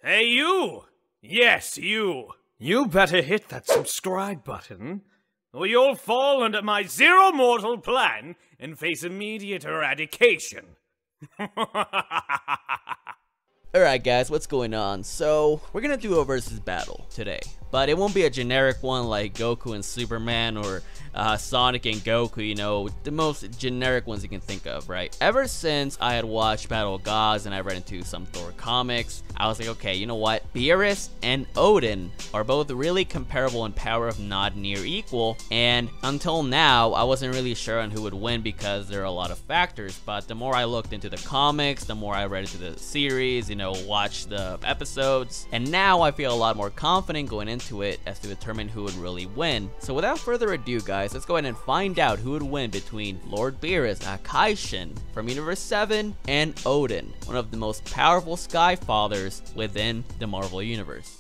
Hey you! Yes, you! You better hit that subscribe button, or you'll fall under my zero mortal plan and face immediate eradication. Alright guys, what's going on? So, we're gonna do a versus battle today, but it won't be a generic one like Goku and Superman or Sonic and Goku, you know, the most generic ones you can think of, right? Ever since I had watched Battle of Gods and I read into some Thor comics, I was like, okay, you know what? Beerus and Odin are both really comparable in power, if not near equal, and until now, I wasn't really sure on who would win because there are a lot of factors, but the more I looked into the comics, the more I read into the series, you know, watched the episodes, and now I feel a lot more confident going into it as to determine who would really win. So without further ado guys, let's go ahead and find out who would win between Lord Beerus, Akaishin from Universe 7, and Odin, one of the most powerful Sky Fathers within the Marvel Universe.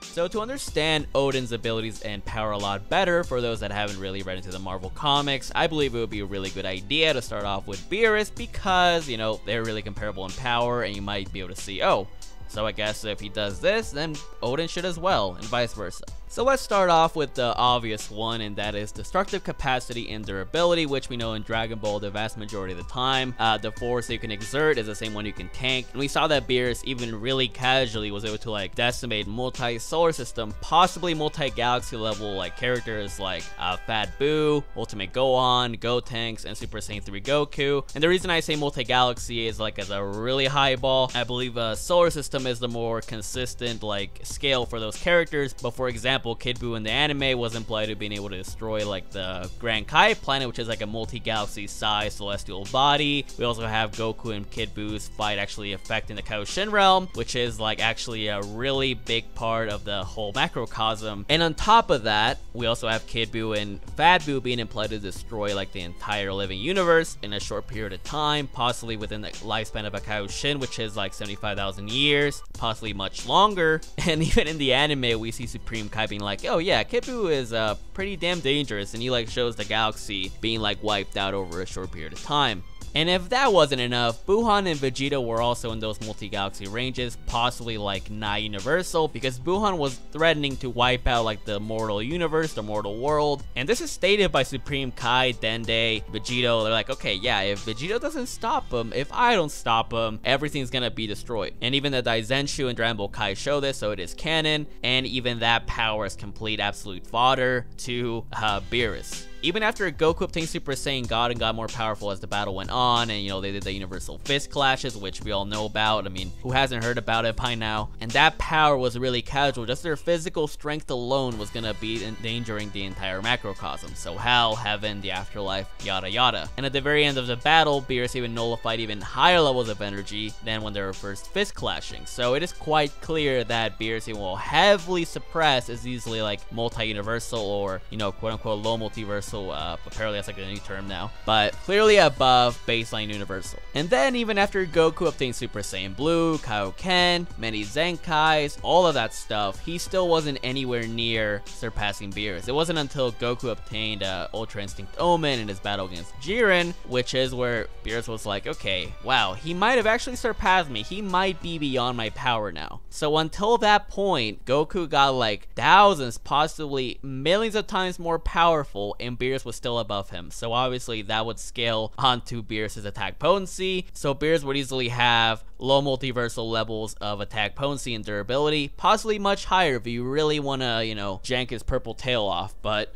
So to understand Odin's abilities and power a lot better, for those that haven't really read into the Marvel comics, I believe it would be a really good idea to start off with Beerus because, you know, they're really comparable in power and you might be able to see, oh, so I guess if he does this, then Odin should as well, and vice versa. So let's start off with the obvious one, and that is destructive capacity and durability, which we know in Dragon Ball the vast majority of the time. The force that you can exert is the same one you can tank, and we saw that Beerus even really casually was able to like decimate multi-solar system, possibly multi-galaxy level like characters like Fat Boo, Ultimate Gohan, Gotenks, and Super Saiyan 3 Goku. And the reason I say multi-galaxy is like as a really high ball. I believe solar system is the more consistent like scale for those characters, but for example, Kid Buu in the anime was implied to being able to destroy like the Grand Kai planet, which is like a multi-galaxy size celestial body. We also have Goku and Kid Buu's fight actually affecting the Kaioshin realm, which is like actually a really big part of the whole macrocosm. And on top of that, we also have Kid Buu and Fat Buu being implied to destroy like the entire living universe in a short period of time, possibly within the lifespan of a Kaioshin, which is like 75,000 years, possibly much longer. And even in the anime, we see Supreme Kai being like, oh yeah, Kid Buu is pretty damn dangerous, and he like shows the galaxy being like wiped out over a short period of time. And if that wasn't enough, Buhan and Vegeta were also in those multi-galaxy ranges, possibly like not universal, because Buhan was threatening to wipe out like the mortal universe, the mortal world. And this is stated by Supreme Kai, Dende, Vegito. They're like, okay, yeah, if Vegito doesn't stop him, if I don't stop him, everything's gonna be destroyed. And even the Daizenshu and Dragon Ball Kai show this, so it is canon. And even that power is complete absolute fodder to Beerus. Even after Goku obtained Super Saiyan God and got more powerful as the battle went on, and you know, they did the Universal Fist Clashes, which we all know about. I mean, who hasn't heard about it by now? And that power was really casual. Just their physical strength alone was gonna be endangering the entire macrocosm. So hell, heaven, the afterlife, yada yada. And at the very end of the battle, Beerus even nullified even higher levels of energy than when they were first fist clashing. So it is quite clear that Beerus will heavily suppress is easily like multi-universal or, you know, quote-unquote low multiversal. Apparently that's like a new term now, but clearly above baseline universal. And then even after Goku obtained Super Saiyan Blue, Kaioken, many Zenkais, all of that stuff, he still wasn't anywhere near surpassing Beerus. It wasn't until Goku obtained Ultra Instinct Omen in his battle against Jiren, which is where Beerus was like, okay, wow, he might have actually surpassed me. He might be beyond my power now. So until that point, Goku got like thousands, possibly millions of times more powerful, and Beerus was still above him. So obviously that would scale onto Beerus's attack potency. So Beerus would easily have low multiversal levels of attack potency and durability, possibly much higher if you really want to, you know, jank his purple tail off. But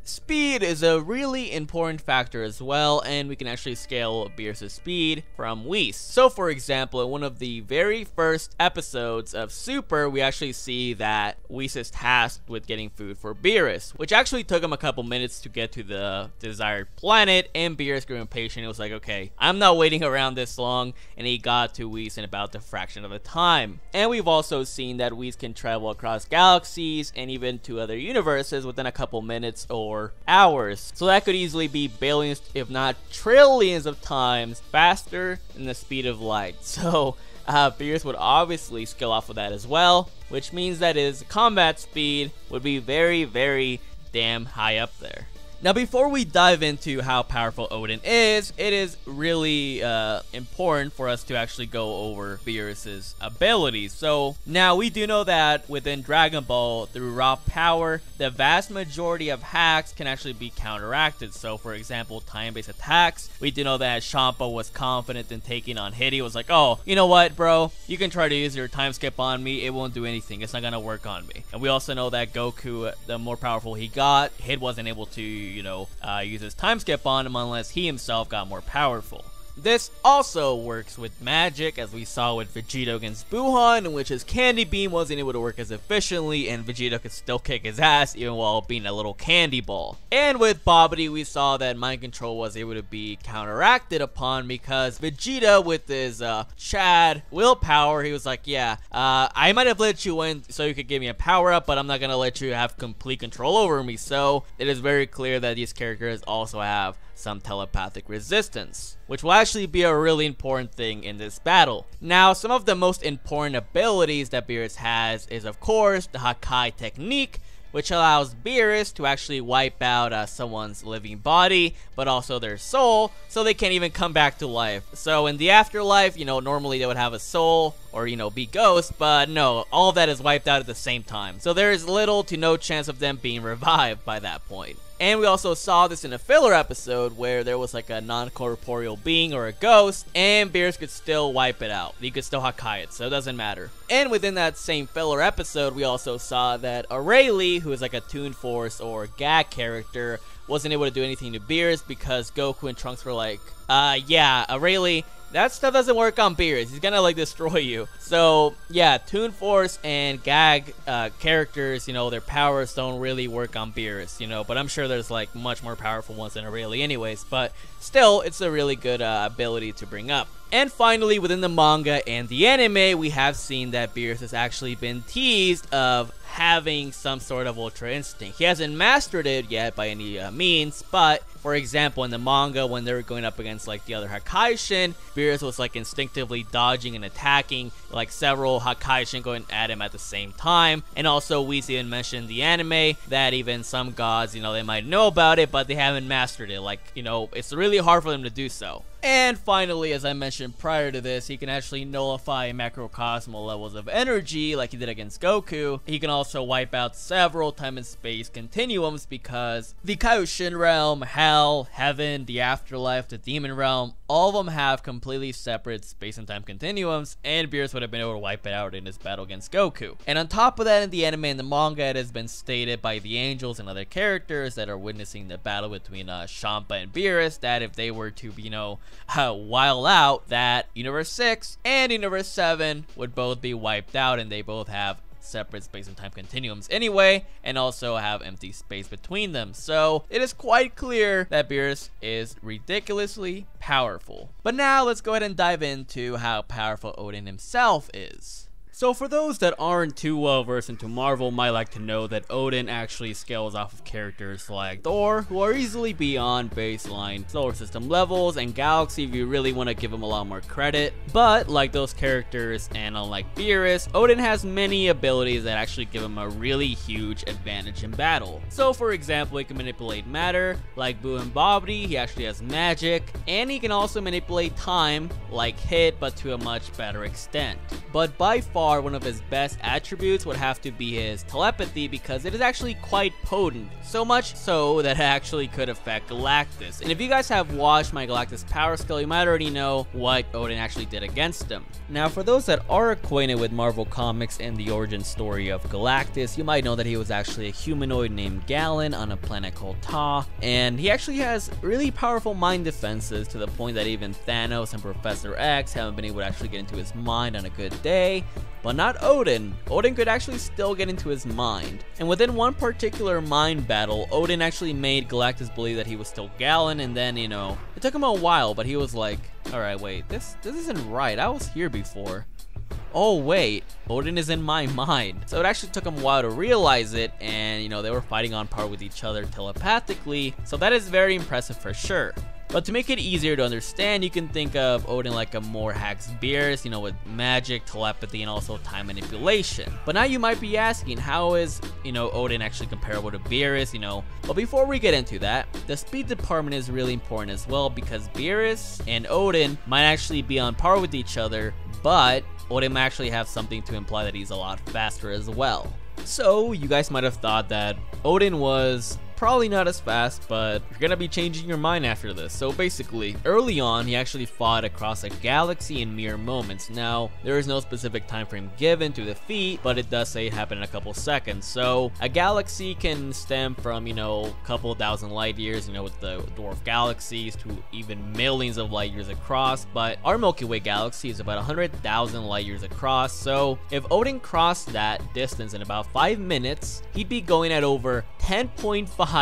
speed is a really important factor as well, and we can actually scale Beerus' speed from Whis. So for example, in one of the very first episodes of Super, we actually see that Whis is tasked with getting food for Beerus, which actually took him a couple minutes to get to the desired planet, and Beerus grew impatient. It was like, okay, I'm not waiting around this long, and he got to Whis in about the fraction of the time. And we've also seen that Whis can travel across galaxies and even to other universes within a couple minutes or hours. So that could easily be billions, if not trillions of times faster than the speed of light. So Beerus would obviously scale off of that as well, which means that his combat speed would be very, very damn high up there. Now, before we dive into how powerful Odin is, it is really important for us to actually go over Beerus's abilities. So now we do know that within Dragon Ball, through raw power, the vast majority of hacks can actually be counteracted. So for example, time-based attacks, we do know that Champa was confident in taking on Hit. He was like, oh, you know what, bro? You can try to use your time skip on me. It won't do anything. It's not gonna work on me. And we also know that Goku, the more powerful he got, Hit wasn't able to, use his time skip on him unless he himself got more powerful. This also works with magic, as we saw with Vegeta against Buhan, in which his candy beam wasn't able to work as efficiently, and Vegeta could still kick his ass even while being a little candy ball. And with Babidi, we saw that mind control was able to be counteracted upon, because Vegeta, with his Chad willpower, he was like, yeah, I might have let you in so you could give me a power up, but I'm not gonna let you have complete control over me. So it is very clear that these characters also have some telepathic resistance, which will actually be a really important thing in this battle. Now, some of the most important abilities that Beerus has is, of course, the Hakai technique, which allows Beerus to actually wipe out someone's living body, but also their soul, so they can't even come back to life. So in the afterlife, normally they would have a soul, or, be ghosts, but no, all of that is wiped out at the same time. So there is little to no chance of them being revived by that point. And we also saw this in a filler episode where there was like a non-corporeal being or a ghost, and Beerus could still wipe it out. He could still Hakai it, so it doesn't matter. And within that same filler episode, we also saw that Aurelie, who is like a Toon Force or gag character, wasn't able to do anything to Beerus because Goku and Trunks were like, yeah, Aurelie, that stuff doesn't work on Beerus. He's gonna like destroy you. So yeah, Toon Force and gag characters, their powers don't really work on Beerus, but I'm sure there's like much more powerful ones than Aurelie anyways, but still, it's a really good ability to bring up. And finally, within the manga and the anime, we have seen that Beerus has actually been teased of having some sort of Ultra Instinct. He hasn't mastered it yet by any means, but for example, in the manga, when they were going up against like the other Hakaishin, Beerus was like instinctively dodging and attacking like several Hakaishin going at him at the same time. And also, we even mentioned in the anime that even some gods, they might know about it, but they haven't mastered it. Like, it's really hard for them to do so. And finally, as I mentioned prior to this, he can actually nullify macrocosmal levels of energy like he did against Goku. He can also wipe out several time and space continuums because the Kaioshin realm, Hell, Heaven, the Afterlife, the Demon realm, all of them have completely separate space and time continuums, and Beerus would have been able to wipe it out in his battle against Goku. And on top of that, in the anime and the manga, it has been stated by the angels and other characters that are witnessing the battle between Champa and Beerus that if they were to, while out, that Universe 6 and Universe 7 would both be wiped out, and they both have separate space and time continuums anyway, and also have empty space between them. So it is quite clear that Beerus is ridiculously powerful. But now let's go ahead and dive into how powerful Odin himself is. So for those that aren't too well versed into Marvel, might like to know that Odin actually scales off of characters like Thor, who are easily beyond baseline solar system levels, and Galaxy if you really want to give him a lot more credit. But like those characters, and unlike Beerus, Odin has many abilities that actually give him a really huge advantage in battle. So for example, he can manipulate matter, like Boo and Babidi. He actually has magic, and he can also manipulate time, like Hit, but to a much better extent. But by far, one of his best attributes would have to be his telepathy, because it is actually quite potent, so much so that it actually could affect Galactus. And if you guys have watched my Galactus power skill, you might already know what Odin actually did against him. Now for those that are acquainted with Marvel Comics and the origin story of Galactus, you might know that he was actually a humanoid named Galen on a planet called Ta, and he actually has really powerful mind defenses to the point that even Thanos and Professor X haven't been able to actually get into his mind on a good day. But not Odin. Odin could actually still get into his mind. And within one particular mind battle, Odin actually made Galactus believe that he was still Galen, and then, it took him a while, but he was like, alright, wait, this isn't right. I was here before. Oh wait, Odin is in my mind. So it actually took him a while to realize it, and they were fighting on par with each other telepathically, so that is very impressive for sure. But to make it easier to understand, you can think of Odin like a more hacks Beerus, with magic, telepathy, and also time manipulation. But now you might be asking, how is, Odin actually comparable to Beerus, But before we get into that, the speed department is really important as well, because Beerus and Odin might actually be on par with each other, but Odin might actually have something to imply that he's a lot faster as well. So you guys might have thought that Odin was probably not as fast, but you're gonna be changing your mind after this. So basically, early on, he actually fought across a galaxy in mere moments. Now, there is no specific time frame given to the feat, but it does say it happened in a couple seconds. So a galaxy can stem from, a couple thousand light years, with the dwarf galaxies, to even millions of light years across. But our Milky Way galaxy is about 100,000 light years across. So if Odin crossed that distance in about 5 minutes, he'd be going at over 10.5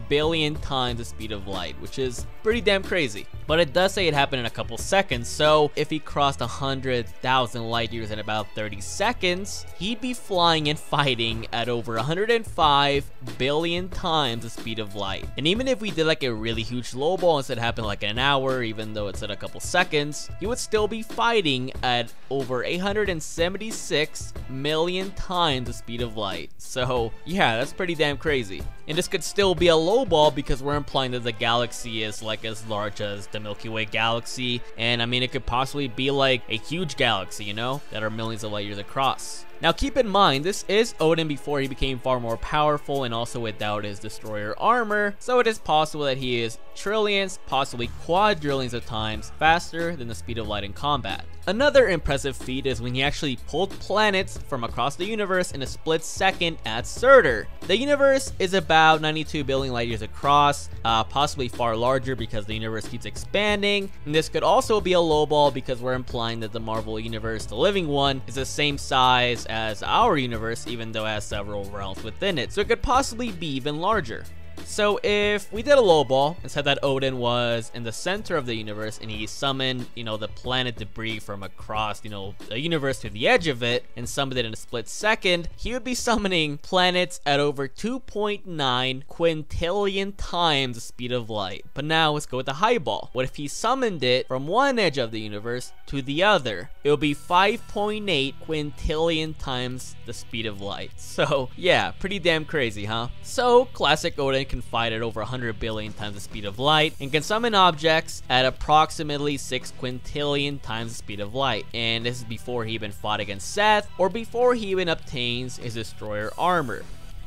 billion times the speed of light, which is pretty damn crazy. But it does say it happened in a couple seconds, so if he crossed 100,000 light years in about 30 seconds, he'd be flying and fighting at over 105 billion times the speed of light. And even if we did like a really huge low ball and said it happened like in an hour, even though it said a couple seconds, he would still be fighting at over 876 million times the speed of light. So yeah, that's pretty damn crazy. And this could still be a low ball because we're implying that the galaxy is like as large as the Milky Way galaxy, and I mean it could possibly be like a huge galaxy, that are millions of light years across. Now keep in mind, this is Odin before he became far more powerful and also without his destroyer armor, so it is possible that he is trillions, possibly quadrillions of times faster than the speed of light in combat. Another impressive feat is when he actually pulled planets from across the universe in a split second at Surtur. The universe is about 92 billion light years across, possibly far larger because the universe keeps expanding. And this could also be a low ball because we're implying that the Marvel universe, the living one, is the same size as our universe, even though it has several realms within it. So it could possibly be even larger. So if we did a low ball and said that Odin was in the center of the universe and he summoned, the planet debris from across, the universe to the edge of it and summoned it in a split second, he would be summoning planets at over 2.9 quintillion times the speed of light. But now let's go with the high ball. What if he summoned it from one edge of the universe to the other? It would be 5.8 quintillion times the speed of light. So yeah, pretty damn crazy, huh? So classic Odin can fight at over 100 billion times the speed of light and can summon objects at approximately 6 quintillion times the speed of light. And this is before he even fought against Seth or before he even obtains his destroyer armor.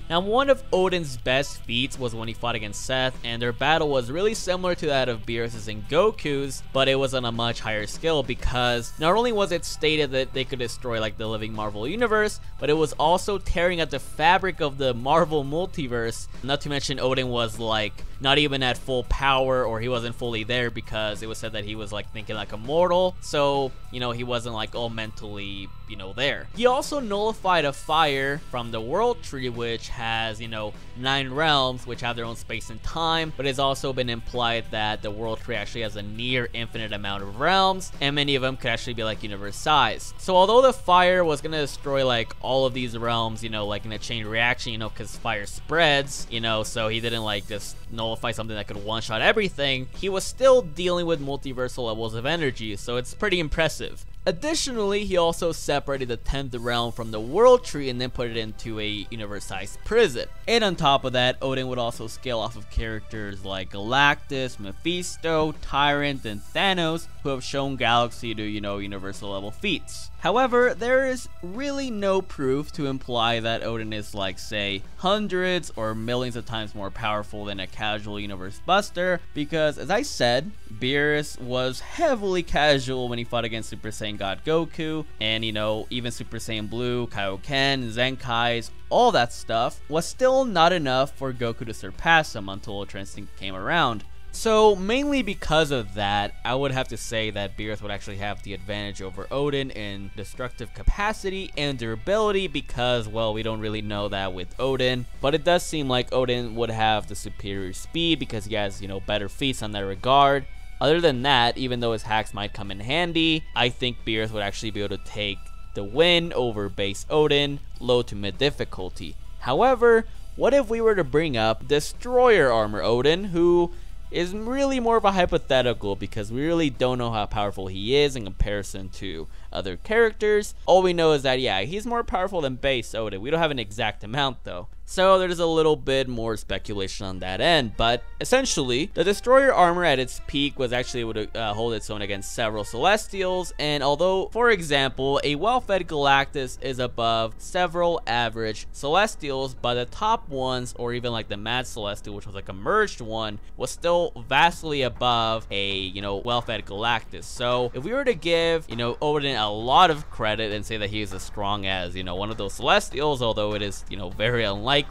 Now, one of Odin's best feats was when he fought against Seth, and their battle was really similar to that of Beerus's and Goku's, but it was on a much higher scale because not only was it stated that they could destroy like the living Marvel universe, but it was also tearing at the fabric of the Marvel multiverse. Not to mention Odin was like not even at full power, or he wasn't fully there because it was said that he was like thinking like a mortal, so he wasn't like all mentally there. He also nullified a fire from the world tree, which has 9 realms which have their own space and time, but it's also been implied that the world tree actually has a near infinite amount of realms, and many of them could actually be like universe size. So although the fire was gonna destroy like all of these realms, like in a chain reaction, because fire spreads, so he didn't like just nullify something that could one-shot everything, he was still dealing with multiversal levels of energy, so it's pretty impressive. Additionally, he also separated the 10th realm from the world tree and then put it into a universe-sized prison. And on top of that, Odin would also scale off of characters like Galactus, Mephisto, Tyrant, and Thanos, who have shown Galaxy to, universal level feats. However, there is really no proof to imply that Odin is like, say, hundreds or millions of times more powerful than a casual universe buster, because as I said, Beerus was heavily casual when he fought against Super Saiyan God Goku, and even Super Saiyan Blue, Kaioken, Zenkais, all that stuff was still not enough for Goku to surpass him until Ultra Instinct came around. So mainly because of that, I would have to say that Beerus would actually have the advantage over Odin in destructive capacity and durability because, well, we don't really know that with Odin, but it does seem like Odin would have the superior speed because he has, better feats on that regard. Other than that, even though his hacks might come in handy, I think Beerus would actually be able to take the win over base Odin, low to mid difficulty. However, what if we were to bring up Destroyer Armor Odin, who is really more of a hypothetical because we really don't know how powerful he is in comparison to other characters. All we know is that, yeah, he's more powerful than base Odin. We don't have an exact amount though. So there's a little bit more speculation on that end, but essentially, the Destroyer armor at its peak was actually able to hold its own against several Celestials, and although, for example, a well-fed Galactus is above several average Celestials, but the top ones, or even like the Mad Celestial, which was like a merged one, was still vastly above a, you know, well-fed Galactus. So if we were to give, you know, Odin a lot of credit and say that he is as strong as, you know, one of those Celestials, although it is, you know, very unlikely,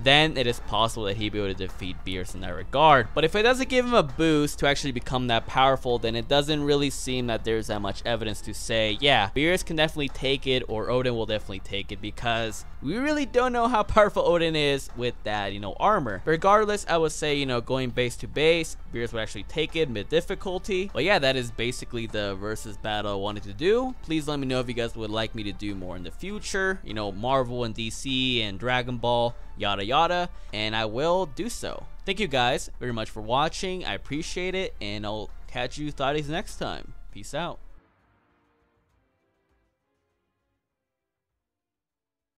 then it is possible that he'd be able to defeat Beerus in that regard. But if it doesn't give him a boost to actually become that powerful, then it doesn't really seem that there's that much evidence to say, yeah, Beerus can definitely take it, or Odin will definitely take it, because we really don't know how powerful Odin is with that, you know, armor. Regardless, I would say, you know, going base to base, Beerus would actually take it mid difficulty. But yeah, that is basically the versus battle I wanted to do. Please let me know if you guys would like me to do more in the future, you know, Marvel and DC and Dragon Ball, yada yada, and I will do so. Thank you guys very much for watching. I appreciate it, and I'll catch you thotties next time. Peace out.